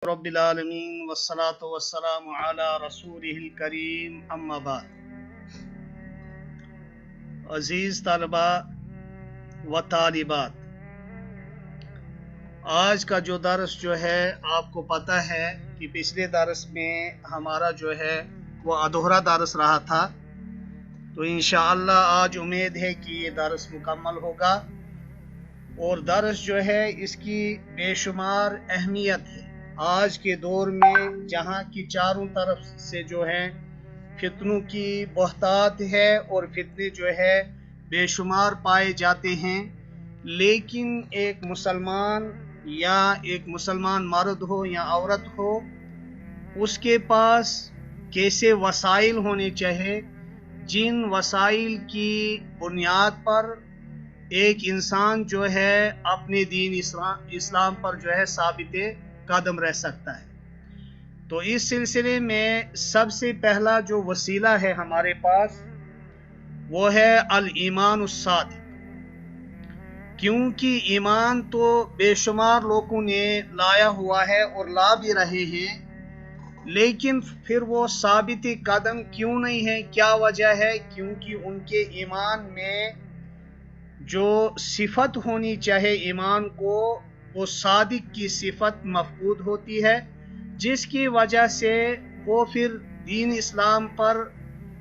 रब्बिल आलमीन वस्सलातु वस्सलामु अला रसूलिहिल करीम अम्मा बाद। अजीज तलबा व तालिबात, आज का जो दर्स जो है आपको पता है कि पिछले दर्स में हमारा जो है वो अधूरा दर्स रहा था, तो इंशाअल्लाह आज उम्मीद है कि ये दर्स मुकम्मल होगा। और दर्स जो है इसकी बेशुमार अहमियत है। आज के दौर में जहाँ की चारों तरफ से जो है फितनों की बहतात है और फितने जो है बेशुमार पाए जाते हैं, लेकिन एक मुसलमान मर्द हो या औरत हो, उसके पास कैसे वसाइल होने चाहिए, जिन वसाइल की बुनियाद पर एक इंसान जो है अपने दीन इस्लाम पर जो है साबित कदम रह सकता है। तो इस सिलसिले में सबसे पहला जो वसीला है हमारे पास वो है अल ईमान उस सादिक, क्योंकि ईमान तो बेशुमार लोगों ने लाया हुआ है और ला भी रहे हैं, लेकिन फिर वो साबित कदम क्यों नहीं है, क्या वजह है? क्योंकि उनके ईमान में जो सिफत होनी चाहिए ईमान को, वो सादिक की सिफत मफकूद होती है, जिसकी वजह से वो फिर दीन इस्लाम पर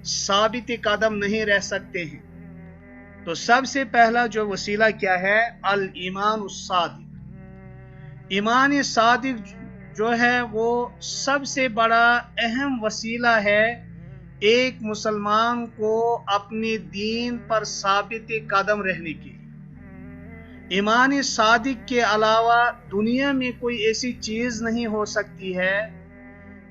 साबित कदम नहीं रह सकते हैं। तो सबसे पहला जो वसीला क्या है? अल ईमान उस सादिक। ईमान सादिक जो है वो सबसे बड़ा अहम वसीला है एक मुसलमान को अपने दीन पर साबित कदम रहने की। ईमान सादिक के अलावा दुनिया में कोई ऐसी चीज नहीं हो सकती है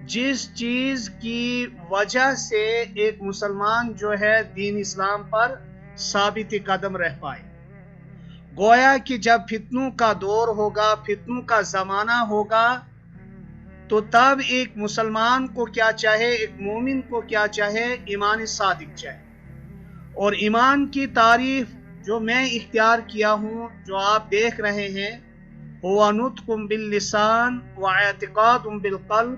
जिस चीज की वजह से एक मुसलमान जो है दीन इस्लाम पर साबित कदम रह पाए। गोया कि जब फितनों का दौर होगा, फितनों का जमाना होगा, तो तब एक मुसलमान को क्या चाहे, एक मोमिन को क्या चाहे? ईमान सादिक चाहे। और ईमान की तारीफ जो मैं इख्तियार किया हूँ, जो आप देख रहे हैं, हुवा नुत्कुम बिल लिसान व इतिकादुम बिल क़ल्ब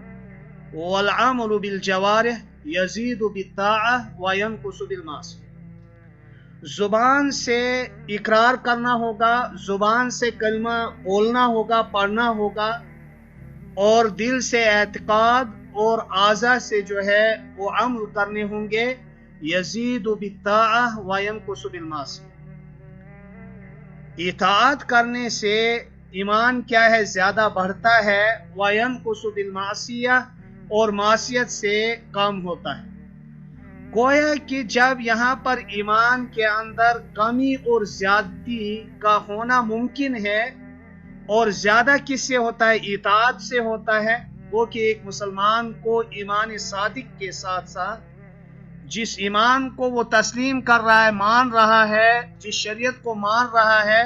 वल अमलु बिल जवारिह यज़ीदु बित्ताअह व यनकुसु बिल मासियह। जुबान से इकरार करना होगा, जुबान से कलमा बोलना होगा, पढ़ना होगा, और दिल से एतकाद और आज़ा से जो है वो अमल करने होंगे। यज़ीदु बित्ताअह व यनकुसु बिल मासियह। इताअत करने से ईमान क्या है? ज्यादा बढ़ता है। व यनकुसु बिल मासियह, और मासियत से कम होता है। गोया कि जब यहाँ पर ईमान के अंदर कमी और ज्यादती का होना मुमकिन है, और ज्यादा किससे होता है? इताअत से होता है। वो कि एक मुसलमान को ईमान सादिक के साथ साथ जिस ईमान को वो तस्लीम कर रहा है, मान रहा है, जिस शरीयत को मान रहा है,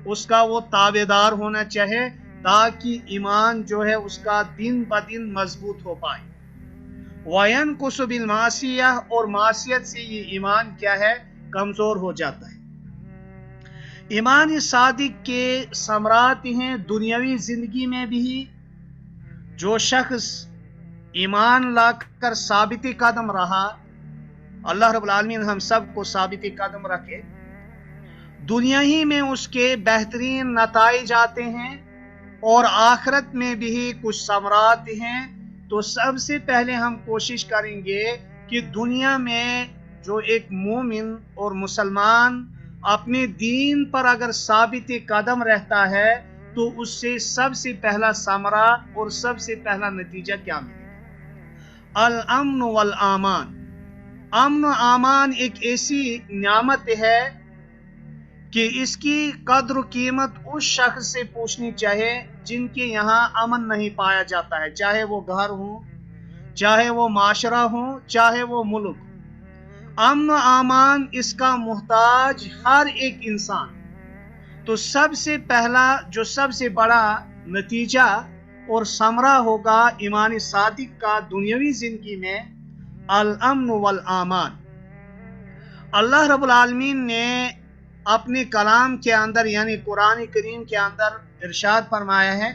उसका वो ताबेदार होना चाहिए, ताकि ईमान जो है उसका दिन ब दिन मजबूत हो पाए। वयनकुसु बिल मासियह, और मासियत से ये ईमान क्या है? कमजोर हो जाता है। ईमान सादिक के समरात हैं दुनियावी जिंदगी में भी। जो शख्स ईमान लाकर साबित कदम रहा, अल्लाह रब्बुल आलमीन हम सब को साबित कदम रखे। दुनिया ही में उसके बेहतरीन नताइज आते हैं, और आखिरत में भी कुछ समरात हैं। तो सबसे पहले हम कोशिश करेंगे कि दुनिया में जो एक मोमिन और मुसलमान अपने दीन पर अगर साबित कदम रहता है, तो उससे सबसे पहला समरा और सबसे पहला नतीजा क्या मिलेगा? अल अम्न वल आमान। अम्न आमान एक ऐसी नियामत है कि इसकी कद्र कीमत उस शख्स से पूछनी चाहिए जिनके यहाँ अमन नहीं पाया जाता है, चाहे वो घर हो, चाहे वो माशरा हो, चाहे वो मुल्क। अमन आमान इसका मुहताज हर एक इंसान। तो सबसे पहला जो सबसे बड़ा नतीजा और समरा होगा ईमान सादिक का दुनियावी जिंदगी में, अल अम्न वल आमान। अल्लाह रब्बुल आलमीन ने अपने कलाम के अंदर यानी कुरान करीम के अंदर इरशाद फरमाया है,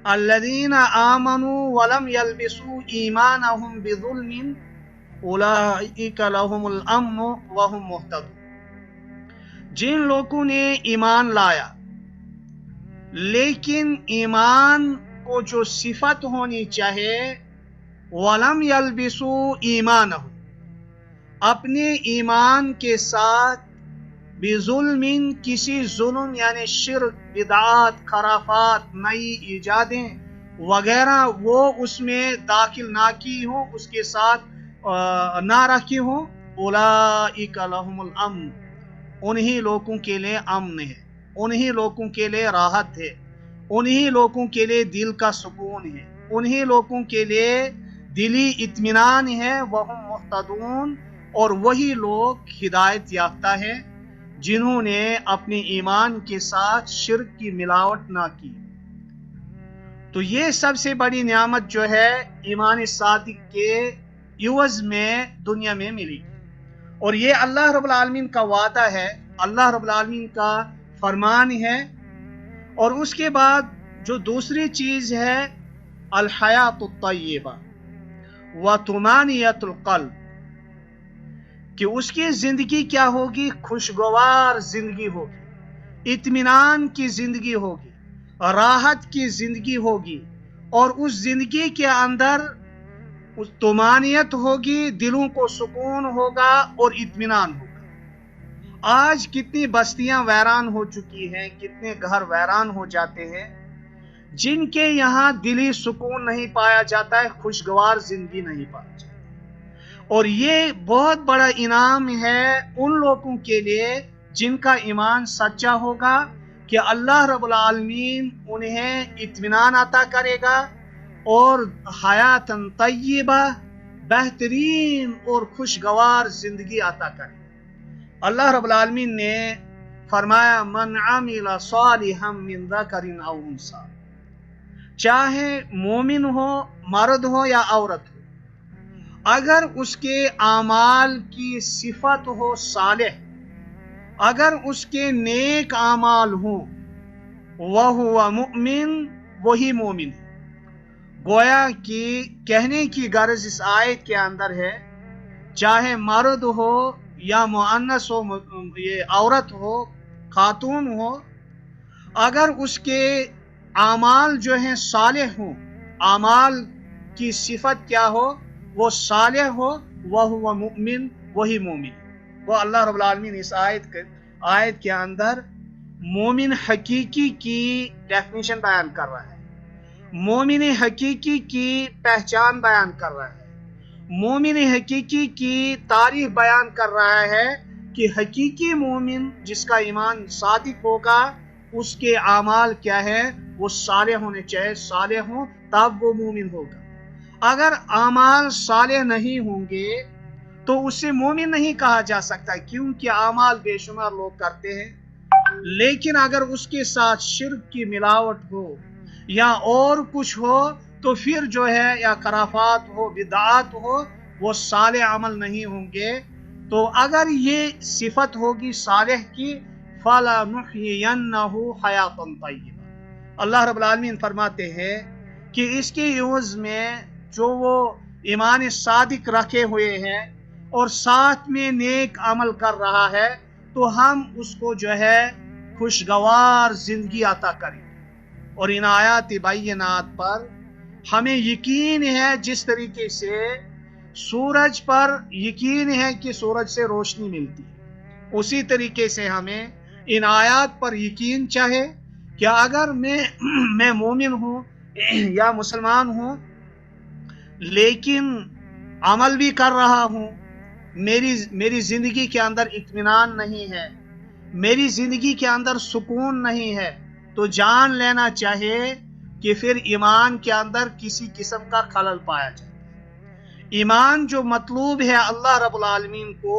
अल्लज़ीना आमनू वलम यल्बिसू ईमानहुम बिज़ुल्मिन उलाइका लहुमुल अम्नु व हुम मुहतदून। जिन लोगों ने ईमान लाया, लेकिन ईमान को जो सिफत होनी चाहिए, वलम यल्बिसू ईमानहुम, अपने ईमान के साथ बिजुल्मिन, किसी जुल्म यानी शिर्क, बिदात, खराफात, नई इजादें वगैरह वो उसमें दाखिल ना की हो, उसके साथ ना रखी हो, उलाइका लहुमुल अम्न, उन्हीं लोगों के लिए अमन है, उन्हीं लोगों के लिए राहत है, उन्हीं लोगों के लिए दिल का सुकून है, उन्हीं लोगों के लिए दिली इत्मीनान है। वह मुहतदून, और वही लोग हिदायत याफ्ता है जिन्होंने अपने ईमान के साथ शिर्क की मिलावट ना की। तो ये सबसे बड़ी नियामत जो है ईमान सादिक के इवज में दुनिया में मिली, और ये अल्लाह रब्बुल आलमीन का वादा है, अल्लाह रब्बुल आलमीन का फरमान है। और उसके बाद जो दूसरी चीज है, अल हयातुत तय्यबा व तुमानियतुल क़ल्ब, कि उसकी जिंदगी क्या होगी, खुशगवार जिंदगी होगी, इत्मीनान की जिंदगी होगी, राहत की जिंदगी होगी, और उस जिंदगी के अंदर उस तुमानियत होगी, दिलों को सुकून होगा और इत्मीनान होगा। आज कितनी बस्तियां वैरान हो चुकी हैं, कितने घर वैरान हो जाते हैं, जिनके यहाँ दिली सुकून नहीं पाया जाता है, खुशगवार जिंदगी नहीं पाया जाता। और ये बहुत बड़ा इनाम है उन लोगों के लिए जिनका ईमान सच्चा होगा, कि अल्लाह रब्बुल आलमीन उन्हें इत्मीनान अता करेगा और हयातन तय्यबा, बेहतरीन और खुशगवार जिंदगी अता करेगा। अल्लाह रब्बुल आलमीन ने फरमाया, मन आमिला सालिहम मिन ज़करिन औ उन्सा, चाहे मोमिन हो, मर्द हो या औरत हो, अगर उसके आमाल की सिफत हो सालेह, अगर उसके नेक आमाल हो, वह हुआ मुमिन, वही मोमिन है। गोया कि कहने की गर्ज इस आयत के अंदर है, चाहे मर्द हो या मुअन्नस हो, ये औरत हो, खातून हो, अगर उसके आमाल जो हैं सालेह हो, आमाल की सिफत क्या हो, वो सालेह हो, वह हुआ मुमिन, वही मोमिन। वो अल्लाह रब्बुल आलमीन इस आयत के अंदर मोमिन हकीकी की डेफिनेशन बयान कर रहा है, मोमिन हकीकी की पहचान बयान कर रहा है, मोमिन हकीकी की तारीफ बयान कर रहा है कि हकीकी मोमिन जिसका ईमान सादिक होगा, उसके आमाल क्या है, वो साले होने चाहिए, साले हो तब वो मोमिन होगा। अगर आमाल साले नहीं होंगे तो उसे मोमिन नहीं कहा जा सकता, क्योंकि आमाल बेशुमार लोग करते हैं, लेकिन अगर उसके साथ शिर्क की मिलावट हो या और कुछ हो, तो फिर जो है, या खराफात हो, बिदात हो, वो साले अमल नहीं होंगे। तो अगर ये सिफत होगी सालेह की, फला नुहयियन्नहु हयातन तय्यबा, अल्लाह रब्बुल आलमीन फरमाते हैं कि इसके एवज में जो वो ईमान सादिक रखे हुए हैं और साथ में नेक अमल कर रहा है, तो हम उसको जो है खुशगवार जिंदगी अता करें। और इन आयात बाय्यनात पर हमें यकीन है, जिस तरीके से सूरज पर यकीन है कि सूरज से रोशनी मिलती है, उसी तरीके से हमें इन आयात पर यकीन चाहे कि अगर मैं मोमिन हूँ या मुसलमान हूँ, लेकिन अमल भी कर रहा हूँ, मेरी जिंदगी के अंदर इत्मीनान नहीं है, मेरी जिंदगी के अंदर सुकून नहीं है, तो जान लेना चाहिए कि फिर ईमान के अंदर किसी किस्म का खलल पाया जाता है। ईमान जो मतलूब है अल्लाह रब्बुल आलमीन को,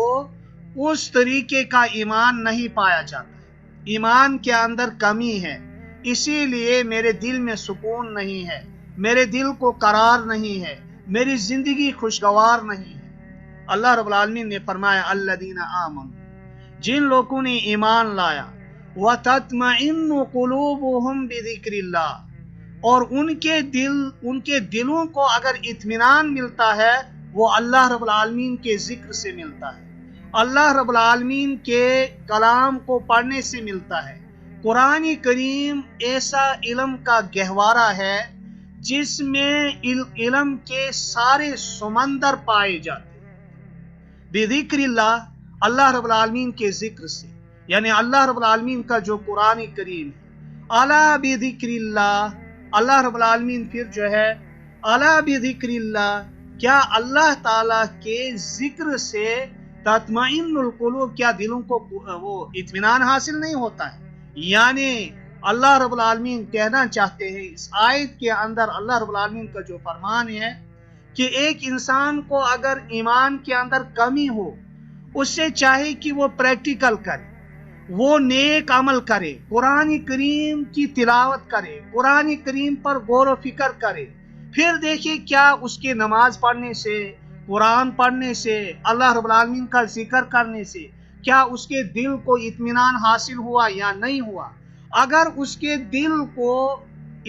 उस तरीके का ईमान नहीं पाया जाता, ईमान के अंदर कमी है, इसीलिए मेरे दिल में सुकून नहीं है, मेरे दिल को करार नहीं है, मेरी जिंदगी खुशगवार नहीं है। अल्लाह रब्बुल आलमीन ने फरमाया, अल्लज़ीना आमनू, जिन लोगों ने ईमान लाया, व तत्मइन्नु कुलूबुहुम बिज़िक्रिल्लाह, اور ان کے دلوں کو اگر اطمینان ملتا ہے وہ اللہ رب العالمین کے ذکر سے ملتا ہے، اللہ رب العالمین کے کلام کو پڑھنے سے ملتا ہے۔ قرآن کریم ایسا علم کا گہوارہ ہے جس میں علم کے سارے سمندر پائے جاتے ہیں۔ بذکر اللہ، اللہ رب العالمین کے ذکر سے، یعنی اللہ رب العالمین کا جو قرآن کریم ہے، الا بذکر اللہ، اللہ رب العالمین پھر جو ہے الا بذکر اللہ، کیا اللہ تعالیٰ کے ذکر سے تطمئن القلوب، کیا دلوں کو وہ اطمینان حاصل نہیں ہوتا ہے؟ یعنی اللہ رب العالمین کہنا چاہتے ہیں اس آیت کے اندر، اللہ رب العالمین کا جو فرمان ہے کہ ایک انسان کو اگر ایمان کے اندر کمی ہو، اس سے چاہے کہ وہ پریکٹیکل کرے، وہ نیک عمل کرے، قرآن کریم کی تلاوت کرے، قرآن کریم پر غور و فکر کرے، پھر دیکھیں کیا اس کے نماز پڑھنے سے، قرآن پڑھنے سے، اللہ رب العالمین کا ذکر کرنے سے کیا اس کے دل کو اطمینان حاصل ہوا یا نہیں ہوا۔ اگر اس کے دل کو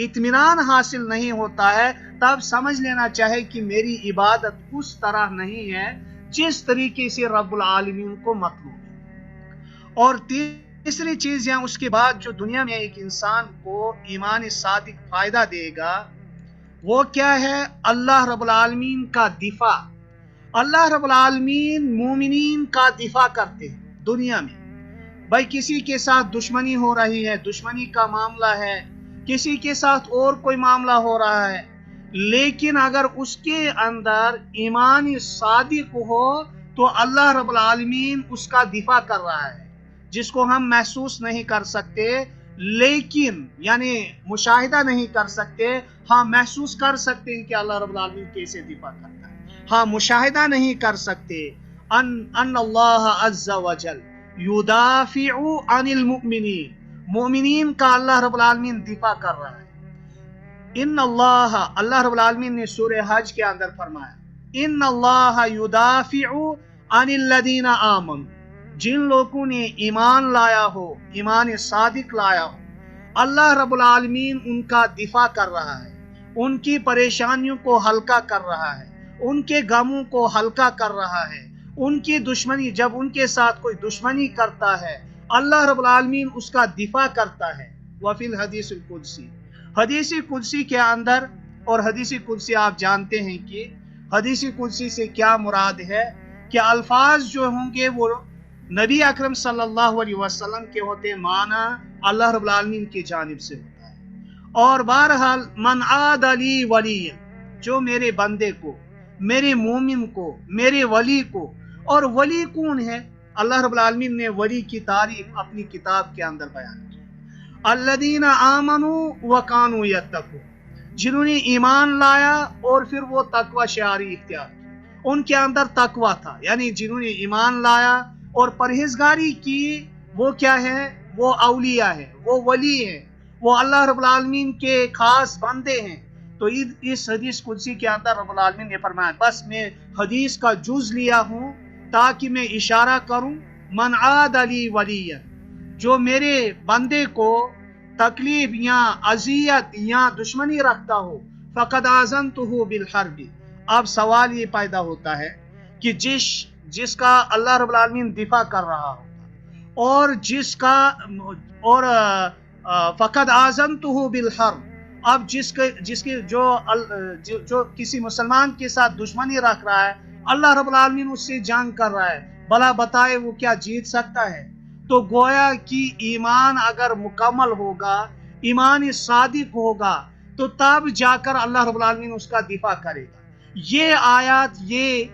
اطمینان حاصل نہیں ہوتا ہے تب سمجھ لینا چاہے کہ میری عبادت اس طرح نہیں ہے جس طریقے سے رب العالمین کو مطلوب ہے۔ اور تیسری چیز یہاں اس کے بعد جو دنیا میں ایک انسان کو ایمان صادق فائدہ دے گا وہ کیا ہے؟ اللہ رب العالمین کا دفاع۔ اللہ رب العالمین مومنین کا دفاع کرتے ہیں دنیا میں۔ بھائی کسی کے ساتھ دشمنی ہو رہی ہے، دشمنی کا معاملہ ہے، کسی کے ساتھ اور کوئی معاملہ ہو رہا ہے، لیکن اگر اس کے اندر ایمان صادق ہو تو اللہ رب العالمین اس کا دفاع کر رہا ہے، جس کو ہم محسوس نہیں کر سکتے، لیکن یعنی مشاہدہ نہیں کر سکتے، ہاں محسوس کر سکتے ہیں کہ اللہ رب العالمین کیسے دفاع کرتا ہے، ہاں مشاہدہ نہیں کر سکتے۔ ان اللہ عز وجل یدافع عن المؤمنین، مومنین کا اللہ رب العالمین دفاع کر رہا ہے۔ ان اللہ رب العالمین نے سورہ حج کے اندر فرمایا ان اللہ یدافع عن الذین آمنوا، جن لوگوں نے ایمان لایا ہو، ایمان صادق لایا ہو، اللہ رب العالمین ان کا دفاع کر رہا ہے، ان کی پریشانیوں کو ہلکا کر رہا ہے، ان کے غموں کو ہلکا کر رہا ہے، ان کی دشمنی، جب ان کے ساتھ کوئی دشمنی کرتا ہے اللہ رب العالمین اس کا دفاع کرتا ہے۔ وفی الحدیث القدسی، حدیث قدسی کے اندر، اور حدیث قدسی آپ جانتے ہیں کہ حدیث قدسی سے کیا مراد ہے کہ الفاظ جو ہوں گے وہ نبی اکرم صلی اللہ علیہ وسلم کے ہوتے، معنی اللہ رب العالمین کی جانب سے ہوتا ہے۔ اور بہرحال من عاد لی ولی، جو میرے بندے کو، میرے مومن کو، میرے ولی کو، اور ولی کون ہے؟ اللہ رب العالمین نے ولی کی تعریف اپنی کتاب کے اندر بیان کی، الذین آمنوا وکانوا یتقون، جنہوں نے ایمان لایا اور پھر وہ تقوی شعاری اختیار کی، ان کے اندر تقوی تھا، یعنی جنہوں نے ایمان لایا اور پرہیزگاری کی، وہ کیا ہے؟ وہ اولیاء ہے، وہ ولی ہیں، وہ اللہ رب العالمین کے خاص بندے ہیں۔ تو اس حدیث قدسی کے اندر رب العالمین نے فرمایا بس میں حدیث کا جز لیا ہوں تاکہ میں اشارہ کروں، من عاد لی ولی، جو میرے بندے کو تکلیف یا اذیت یا دشمنی رکھتا ہو، فقد آذنتہ بالحرب۔ اب سوال یہ پیدا ہوتا ہے کہ جس کا اللہ رب العالمین دفاع کر رہا ہوتا، اور جس کا اور فقد آذنتہ بالحرب، اب جس کے جو کسی مسلمان کے ساتھ دشمنی رکھ رہا ہے، اللہ رب العالمین اس سے جنگ کر رہا ہے، بھلا بتائے وہ کیا جیت سکتا ہے؟ تو گویا کہ ایمان اگر مکمل ہوگا، ایمان صادق ہوگا، تو تب جا کر اللہ رب العالمین اس کا دفاع کرے گا۔ یہ آیات، یہ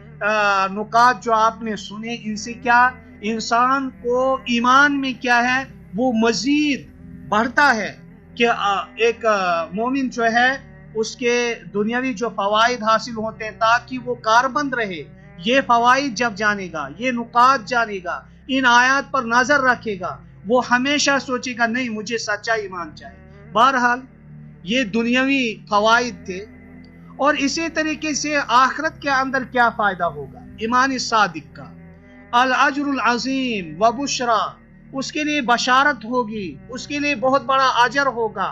نکات جو آپ نے سنے، ان سے کیا انسان کو ایمان میں کیا ہے وہ مزید بڑھتا ہے کہ ایک مومن جو ہے اس کے دنیاوی جو فوائد حاصل ہوتے ہیں تاکہ وہ کاربند رہے، یہ فوائد جب جانے گا، یہ نکات جانے گا، ان آیات پر نظر رکھے گا، وہ ہمیشہ سوچے گا نہیں مجھے سچا ایمان چاہیے۔ بہرحال یہ دنیاوی فوائد تھے، اور اسی طریقے سے آخرت کے اندر کیا فائدہ ہوگا ایمان صادق کا؟ الاجر العظیم و بشرا، اس کے لیے بشارت ہوگی، اس کے لیے بہت بڑا اجر ہوگا،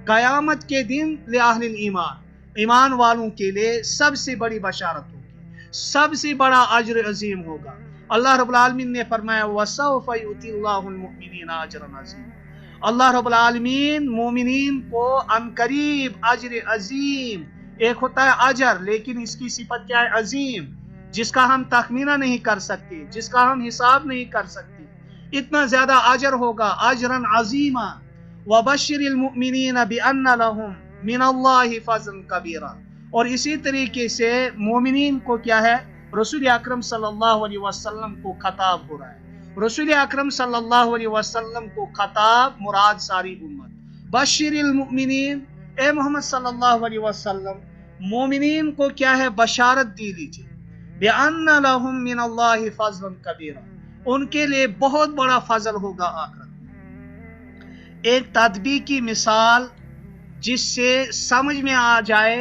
قیامت کے دن لأہل ایمان، ایمان والوں کے لیے سب سے بڑی بشارت ہوگی، سب سے بڑا اجر عظیم ہوگا۔ اللہ رب العالمین نے فرمایا وَسَوْفَ يُؤْتِي اللَّهُ الْمُؤْمِنِينَ أَجْرًا عَظِيمًا، اللہ رب العالمین مومنین کو عنقریب اجر عظیم، ایک ہوتا ہے اجر لیکن اس کی صفت کیا ہے؟ عظیم، جس کا ہم تخمینہ نہیں کر سکتے، جس کا ہم حساب نہیں کر سکتے، اتنا زیادہ اجر ہوگا، اجرا عظیما۔ وَبَشِّرِ الْمُؤْمِنِينَ بِأَنَّ لَهُم مِّنَ اللَّهِ فَضْلًا كَبِيرًا، اور اسی طریقے سے مومنین کو کیا ہے؟ رسول اکرم صلی اللہ علیہ وسلم کو خطاب ہو رہا ہے، رسول اکرم صلی اللہ علیہ وسلم کو خطاب مراد ساری امت۔ بشر المؤمنین، اے محمد صلی اللہ علیہ وسلم مومنین کو کیا ہے؟ بشارت دی لیجیے، بِأَنَّ لَهُم مِّنَ اللَّهِ فَضْلًا كَبِيرًا، ان کے لیے بہت بڑا فضل ہوگا آخرت میں۔ ایک تطبیقی مثال جس سے سمجھ میں آ جائے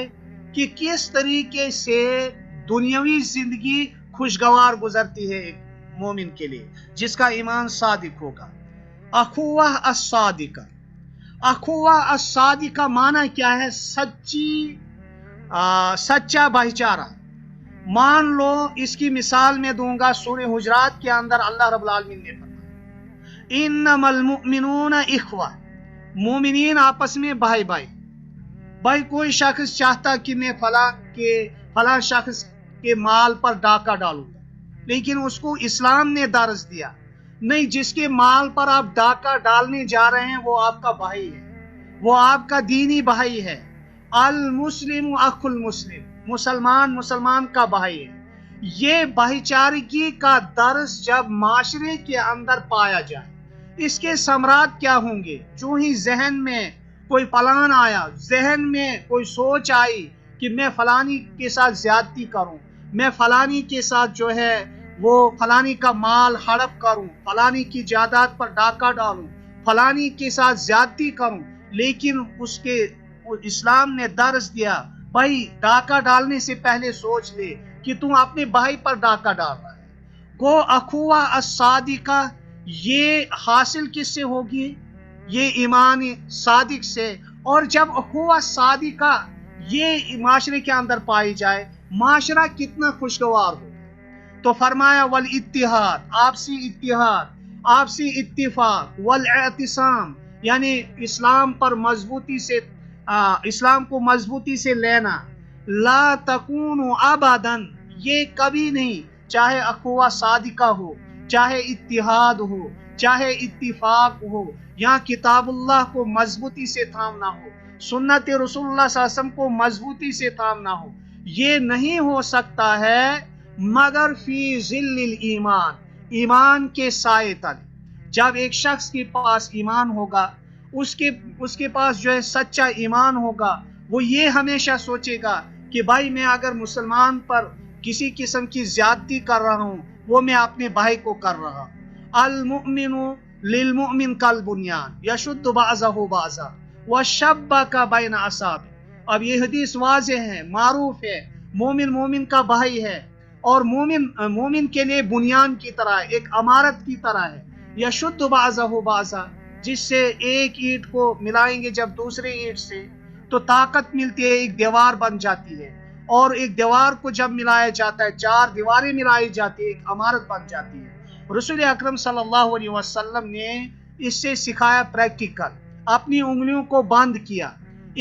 کہ کس طریقے سے دنیاوی زندگی خوشگوار گزرتی ہے ایک مومن کے لیے جس کا ایمان صادق ہوگا۔ اخوہ الصادقہ، اخوہ الصادقہ معنی کیا ہے؟ سچا بھائی چارہ۔ مان لو اس کی مثال میں دوں گا، سورہ حجرات کے اندر اللہ رب العالمین نے فرمایا انما المؤمنون اخوہ، مومنین آپس میں بھائی بھائی۔ بھائی کوئی شخص چاہتا کہ میں فلاں شخص کے مال پر ڈاکہ ڈالوں گا، لیکن اس کو اسلام نے درس دیا نہیں، جس کے مال پر آپ ڈاکہ ڈالنے جا رہے ہیں وہ آپ کا بھائی ہے، وہ آپ کا دینی بھائی ہے۔ المسلم اخو المسلم، مسلمان مسلمان کا بھائی ہے۔ یہ بھائی چارگی کا درس جب معاشرے کے اندر پایا جائے، اس کے ثمرات کیا ہوں گے؟ جو ہی ذہن میں کوئی پلان آیا، ذہن میں کوئی سوچ آئی کہ میں فلانی کے ساتھ زیادتی کروں، میں فلانی کے ساتھ جو ہے وہ فلانی کا مال ہڑپ کروں، فلانی کی جائیداد پر ڈاکہ ڈالوں، فلانی کے ساتھ زیادتی کروں، لیکن اسلام نے درس دیا بھائی ڈاکہ ڈالنے سے پہلے سوچ لے کہ تم اپنے بھائی پر ڈاکہ ڈال رہا ہے۔ گو اخوہ الصادقہ یہ حاصل کس سے ہوگی؟ یہ ایمان صادق سے۔ اور جب اخوہ صادقہ یہ معاشرے کے اندر پائی جائے، معاشرہ کتنا خوشگوار ہو۔ تو فرمایا والاتحاد، آپسی اتحاد، آپسی اتفاق، والاعتصام یعنی اسلام کو مضبوطی سے لینا، لا تکون ابدا، یہ کبھی نہیں، چاہے اخوہ صادقہ ہو، چاہے اتحاد ہو، چاہے اتفاق ہو، یہاں کتاب اللہ کو مضبوطی سے تھامنا ہو، سنت رسول اللہ صلی اللہ علیہ وسلم کو مضبوطی سے تھامنا ہو، یہ نہیں ہو سکتا ہے مگر فی ظل الایمان، ایمان کے سائے تلے۔ جب ایک شخص کے پاس ایمان ہوگا، اس کے پاس جو ہے سچا ایمان ہوگا، وہ یہ ہمیشہ سوچے گا کہ بھائی میں اگر مسلمان پر کسی قسم کی زیادتی کر رہا ہوں، وہ میں اپنے بھائی کو کر رہا ہوں۔ المؤمن للمؤمن کالبنیان یشد بعضہ بعضا وشبک بین اصابع۔ اب یہ حدیث واضح ہے، معروف ہے، مومن مومن کا بھائی ہے، اور مومن کے لیے بنیان کی طرح ہے، ایک عمارت کی طرح ہے۔ یشد بعضہ بعضا، جس سے ایک اینٹ کو ملائیں گے جب دوسرے اینٹ سے تو طاقت ملتی ہے، ایک دیوار بن جاتی ہے، اور ایک دیوار کو جب ملایا جاتا ہے، چار دیواریں ملائی جاتی ہے، ایک عمارت بن جاتی ہے۔ رسول اکرم صلی اللہ علیہ وسلم نے اس سے سکھایا پریکٹیکل، اپنی انگلیوں کو بند کیا۔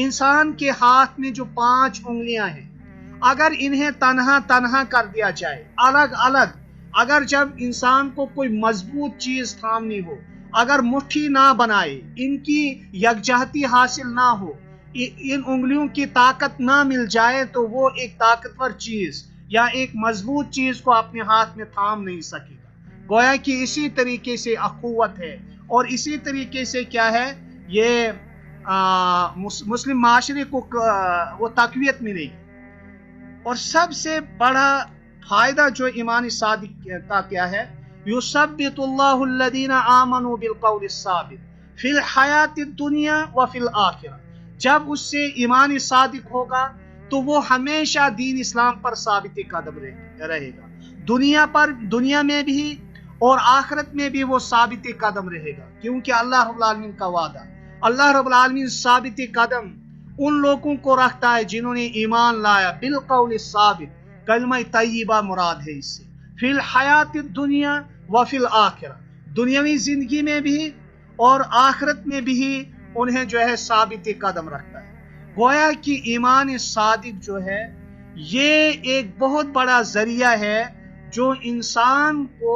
انسان کے ہاتھ میں جو 5 انگلیاں ہیں، اگر انہیں تنہا کر دیا جائے، الگ الگ، اگر جب انسان کو کوئی مضبوط چیز تھامنی ہو، اگر مٹھی نہ بنائے، ان کی یکجہتی حاصل نہ ہو، ان انگلیوں کی طاقت نہ مل جائے تو وہ ایک طاقتور چیز یا ایک مضبوط چیز کو اپنے ہاتھ میں تھام نہیں سکے گا۔ گویا کہ اسی طریقے سے اخوت ہے، اور اسی طریقے سے کیا ہے، یہ مسلم معاشرے کو وہ تقویت ملے گی۔ اور سب سے بڑا فائدہ جو ایمان صادق کا کیا ہے، یثبت اللہ الذین آمنوا بالقول الثابت فی الحیات الدنیا وفی الآخرہ۔ جب اس سے ایمان صادق ہوگا تو وہ ہمیشہ دین اسلام پر ثابت قدم رہے گا، دنیا میں بھی اور آخرت میں بھی وہ ثابت قدم رہے گا، کیونکہ اللہ رب العالمین کا وعدہ अल्लाह रब्बुल आलमीन साबित कदम उन लोगों को रखता है जिन्होंने ईमान लाया। बिल कौल साबित, कलमा तय्यबा मुराद है इससे। फिल हयात दुनिया व फिल आखिरा, दुनियावी जिंदगी में भी और आखिरत में भी उन्हें जो है साबित कदम रखता है। गोया कि ईमान सादिक जो है ये एक बहुत बड़ा जरिया है जो इंसान को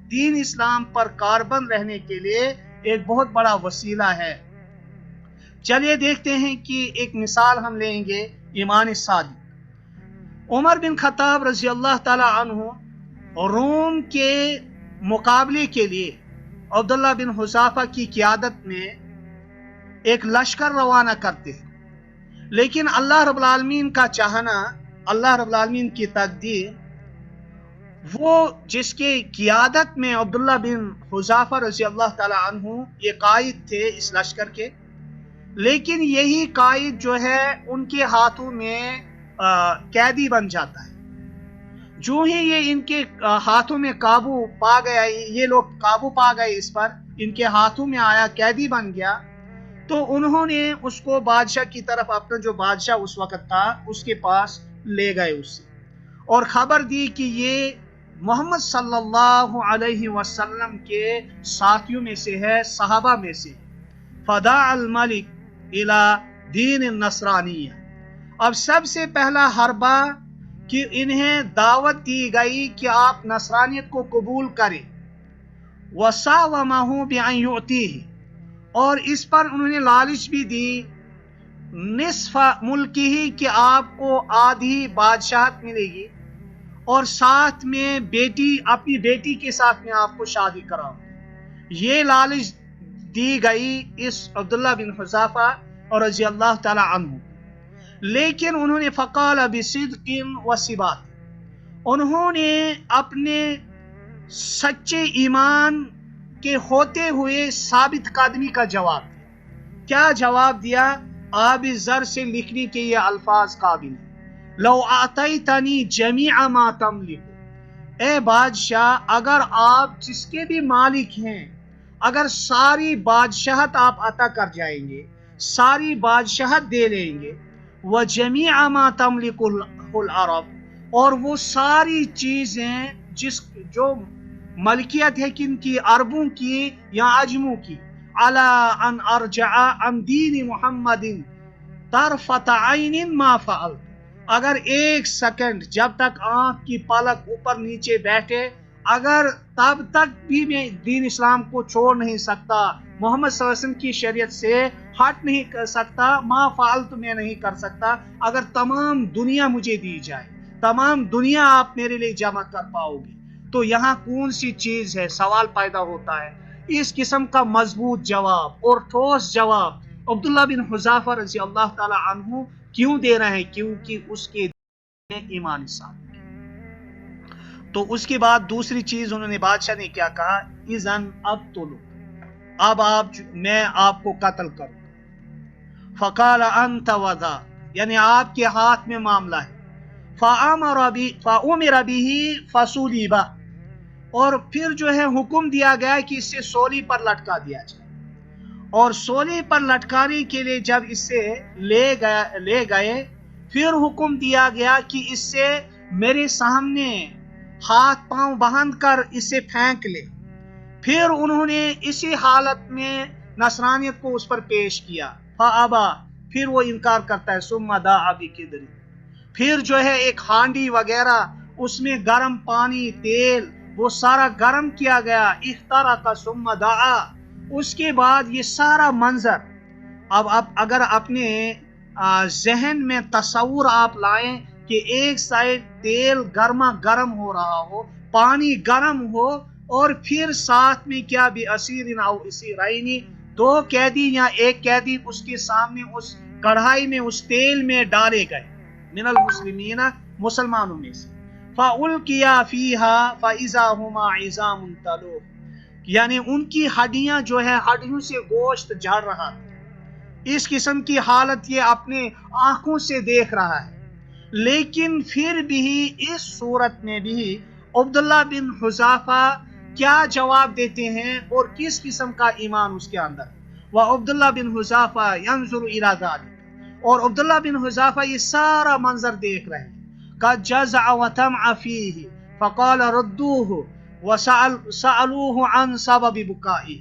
दीन इस्लाम पर कारबंद रहने के लिए एक बहुत बड़ा वसीला है। चलिए देखते हैं कि एक मिसाल हम लेंगे ईमान सादिक। उमर बिन खत्ताब रजी अल्लाह ताला अन्हु रोम के मुकाबले के लिए अब्दुल्ला बिन हुज़ाफा की क़ियादत में एक लश्कर रवाना करते हैं, लेकिन अल्लाह रब्बुल आलमीन का चाहना, अल्लाह रब्बुल आलमीन की तकदीर, वो जिसके क़ियादत में अब्दुल्ला बिन हुज़ाफा रजी अल्लाह ताला अन्हु ये कायद थे इस लश्कर के, लेकिन यही कायद जो है उनके हाथों में कैदी बन जाता है। जो ही ये इनके हाथों में काबू पा गया, ये लोग काबू पा गए इस पर, इनके हाथों में आया, कैदी बन गया, तो उन्होंने उसको बादशाह की तरफ, अपना जो बादशाह उस वक्त था उसके पास ले गए उससे, और खबर दी कि ये मोहम्मद सल्लल्लाहु अलैहि वसल्लम के साथियों में से है, सहाबा में से। फदा अल मलिक इला दीन नसरानिया, अब सबसे पहला हरबा कि इन्हें दावत दी गई कि आप नसरानियत को कबूल करें। वसावमहु बिअन युतीही, और इस पर उन्होंने लालच भी दी, निस्फ मुल्किही, कि आपको आधी बादशाहत मिलेगी और साथ में बेटी, अपनी बेटी के साथ में आपको शादी कराओ। ये लालच दी गई इस अब्दुल्ला बिन हुज़ाफा और रज़ी अल्लाह ताला अन्हु। लेकिन उन्होंने फ़क़ाल बिसिद्क़िन व सिबात, उन्होंने अपने सच्चे ईमान के होते हुए साबित कदमी का जवाब दिया। क्या जवाब दिया? आब ज़र से लिखने के ये अल्फाज काबिल है। लौ आतैतनी जमीअ मा तमलिकु, ए बादशाह, अगर आप जिसके भी मालिक हैं, अगर सारी बादशाहत आप अता कर जाएंगे, सारी बादशाहत दे लेंगे, व जमीअ मा तमलिकुल अरब, और वो सारी चीजें जो मलकियत है किनकी, अरबों की या अजमों की, अला अन अर्जा अन दीन मुहम्मदिन तरफत ऐनिन मा फअल, अगर एक सेकंड, जब तक आंख की पलक ऊपर नीचे बैठे, अगर तब तक भी मैं दीन इस्लाम को छोड़ नहीं सकता, मोहम्मद सल्लल्लाहु अलैहि वसल्लम की शरीयत से हट नहीं कर सकता, मा फाल तो मैं नहीं कर सकता, अगर तमाम दुनिया मुझे दी जाए, तमाम दुनिया आप मेरे लिए जमा कर पाओगे, तो यहाँ कौन सी चीज है? सवाल पैदा होता है। इस किस्म का मजबूत जवाब और ठोस जवाब अब्दुल्ला बिन हुज़ाफा रज़ी अल्लाह ताला अन्हु क्यों दे रहे हैं? क्योंकि उसके ईमान साथ। तो उसके बाद दूसरी चीज उन्होंने, बादशाह ने क्या कहा? इज़न अक़्तुलु, अब मैं आपको कत्ल करूं। फ़क़ाल अंत वज़ा, यानी आपके हाथ में मामला है। फ़उमिर बिही फ़सुलिबा, और फिर जो है हुक्म दिया गया कि इससे सोली पर लटका दिया जाए। और सोली पर लटकाने के लिए जब इससे ले गए, फिर हुक्म दिया गया कि इससे मेरे सामने हाथ पांव बांध कर इसे फेंक ले। फिर उन्होंने इसी हालत में नसरानियत को उस पर पेश किया। फ़अबा, फिर वो इनकार करता है। सुम्मा दाअ बिकिद्री, फिर जो है एक हांडी वगैरह, उसमें गर्म पानी, तेल, वो सारा गर्म किया गया। इख्तरक़ सुम्मा दाअ, उसके बाद ये सारा मंजर, अब अगर अपने जहन में तस्वुर आप लाएं कि एक साइड तेल गर्मा गर्म हो रहा हो, पानी गर्म हो, और फिर साथ में क्या भी असीरिन औ असीरैनी, दो कैदी या एक कैदी उसके सामने उस कढ़ाई में, उस तेल में डाले गए, मिनल मुस्लिमीना, मुसलमानों में से। फ़उल्किया फ़ीहा फ़इज़ा हुमा इज़ामुन तलूफ़, यानी उनकी हड्डियां जो है, हड्डियों से गोश्त झड़ रहा था। इस किस्म की हालत ये अपने आंखों से देख रहा है। लेकिन फिर भी इस सूरत में भी अब्दुल्ला बिन हुज़ाफा क्या जवाब देते हैं और किस किस्म का ईमान उसके अंदर? व अब्दुल्ला बिन हुज़ाफा यंजुरु इला ज़ालिक, और अब्दुल्ला बिन हुज़ाफा ये सारा मंजर देख रहे हैं। क़द जज़अ व तमअ फ़ीहि फ़क़ाल रद्दूहु व सअलूहु अन सबबि बुकाइहि,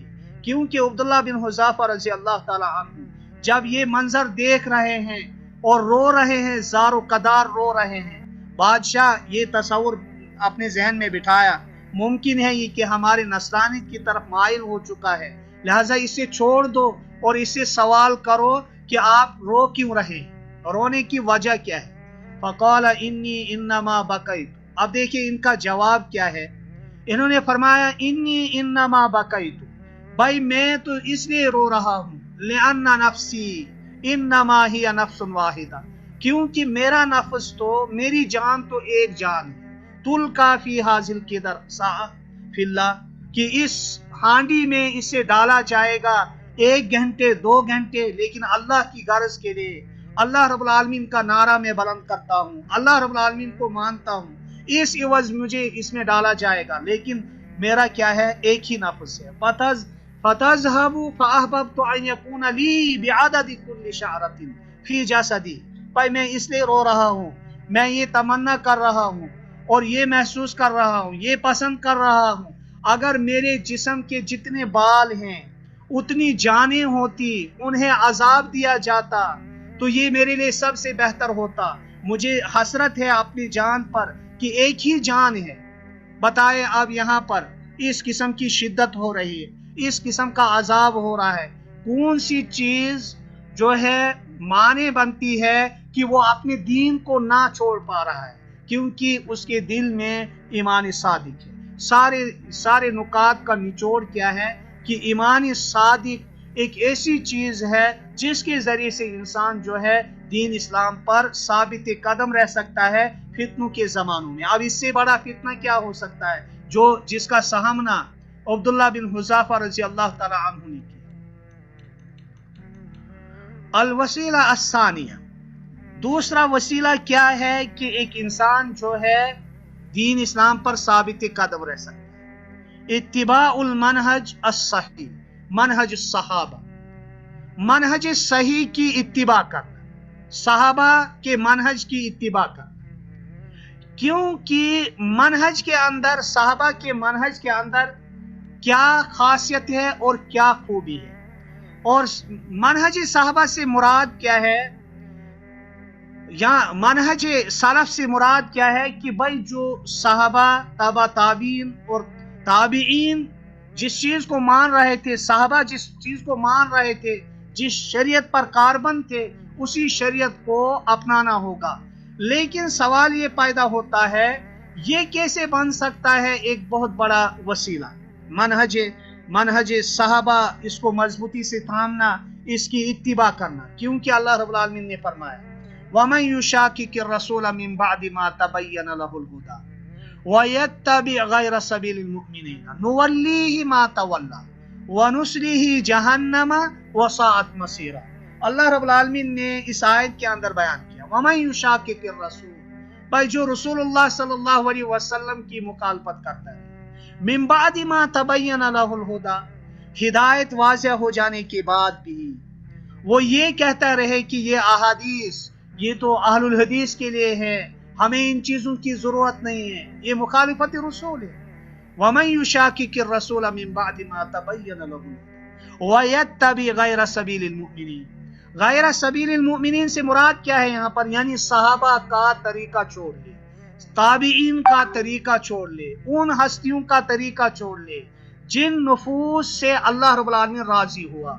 क्योंकि अब्दुल्ला बिन हुज़ाफा रज़ी अल्लाह ताला अन्हु जब ये मंजर देख रहे हैं और रो रहे हैं, ज़ारो कदार रो रहे हैं, बादशाह ये तसव्वुर अपने जहन में बिठाया, मुमकिन है ये कि हमारे नसरानी की तरफ माइल हो चुका है, लिहाजा इसे छोड़ दो और इससे सवाल करो कि आप रो क्यों रहे, रोने की वजह क्या है। फ़क़ाल इन्नी इन्नमा बकैत, अब देखिए इनका जवाब क्या है। इन्होंने फरमाया इन्नी इन्नमा बकैत, भाई मैं तो इसलिए रो रहा हूँ, लिअन्ना नफ्सी इन्नमा हिया नफ्सुन वाहिदा, क्योंकि मेरा नफ्स तो, मेरी जान तो एक जान है, तुल काफी हाजिल किदर सा फिल्ला, कि इस हांडी में इसे डाला जाएगा 1 घंटे 2 घंटे, लेकिन अल्लाह की गर्ज के लिए अल्लाह रब्बुल आलमीन का नारा मैं बुलंद करता हूँ, अल्लाह रब्बुल आलमीन को मानता हूँ, इस इवज मुझे इसमें डाला जाएगा, लेकिन मेरा क्या है, एक ही नफ्स है। फतज़हबु फ़अहबब्तु अन यकून ली बिअददि कुल्लि शअरतिन फी जसदी, भाई मैं इसलिए रो रहा हूँ, मैं ये तमन्ना कर रहा हूँ और ये महसूस कर रहा हूँ, ये पसंद कर रहा हूँ, अगर मेरे जिस्म के जितने बाल हैं उतनी जानें होती, उन्हें अजाब दिया जाता तो ये मेरे लिए सबसे बेहतर होता। मुझे हसरत है अपनी जान पर कि एक ही जान है। बताए अब यहाँ पर इस किस्म की शिद्दत हो रही है, इस किस्म का अजाब हो रहा है, कौन सी चीज जो है माने बनती है कि वो अपने दीन को ना छोड़ पा रहा है, क्योंकि उसके दिल में ईमान सादिक है। सारे नुकात का निचोड़ क्या है कि ईमान सादिक एक ऐसी चीज है जिसके जरिए से इंसान जो है दीन इस्लाम पर साबित कदम रह सकता है फितनों के जमानों में। अब इससे बड़ा फितना क्या हो सकता है जो जिसका सामना अब्दुल्ला बिन हुज़ाफा रज़ी अल्लाह ताला अन्हु ने किया। अल वसीला अस्सानिया, दूसरा वसीला क्या है कि एक इंसान जो है दीन इस्लाम पर साबित कदम रह सकता है। इत्तिबाउल मनहज अस्सही, मनहज सहाबा, मनहज सही की इत्तिबा करना, सहाबा के मनहज की इत्तिबा करना, क्योंकि मनहज के अंदर, सहाबा के मनहज के अंदर क्या खासियत है और क्या खूबी है, और मनहज सहाबा से मुराद क्या है, या मनहज सलफ से मुराद क्या है कि भाई जो सहाबा, तबा ताबीन और ताबीन जिस चीज को मान रहे थे, सहाबा जिस चीज को मान रहे थे, जिस शरीयत पर कारबंद थे, उसी शरीयत को अपनाना होगा। लेकिन सवाल ये पैदा होता है ये कैसे बन सकता है एक बहुत बड़ा वसीला, मनहज सहाबा, इसको मजबूती से थामना, इसकी इत्तिबा करना, क्योंकि अल्लाह रब्बुल आलमीन ने फरमाया वमन युशाकिकिर रसूल मिन बादि मा तबय्यन लहुल हुदा व यत्तबि गैर सबीलिल मुमिनीन नुवल्लिहि मा तवल्ला व नुस्लिहि जहन्नम व साअत मसीरा। अल्लाह रब्बुल आलमीन ने इस आयत के अंदर बयान किया वमन युशाकिकिर रसूल, भाई जो रसूलुल्लाह सल्लल्लाहु अलैहि वसल्लम की मुखालफत करता है, मिन बादि मा तबय्यन लहुल हुदा, हिदायत वाज़िह हो जाने के बाद भी वो ये कहता रहे कि ये अहादीस ये तो अहलुल हदीस के लिए है, हमें इन चीजों की जरूरत नहीं है, ये मुखालिफत रसूल है। वमन युशाकिकिर रसूल मिन बादि मा तबय्यन लहु व यत्तबि गैर सबीलिल मुमिनीन, गैर सबीलिल मुमिनीन से मुराद क्या है यहाँ पर, यानी सहाबा का तरीका छोड़ ले, ताबीइन का तरीका छोड़ ले, उन हस्तियों का तरीका छोड़ ले जिन नफूस से अल्लाह रब्बुल आलमीन राजी हुआ।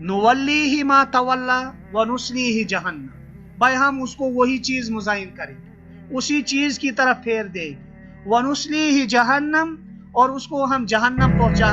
नुवल्लिहि मा तवल्ला व नुस्लिहि जहन्नम, भाई हम उसको वही चीज मुज़ायन करेंगे, उसी चीज की तरफ फेर देंगे। व नुस्लिहि जहन्नम, और उसको हम जहन्नम पहुंचा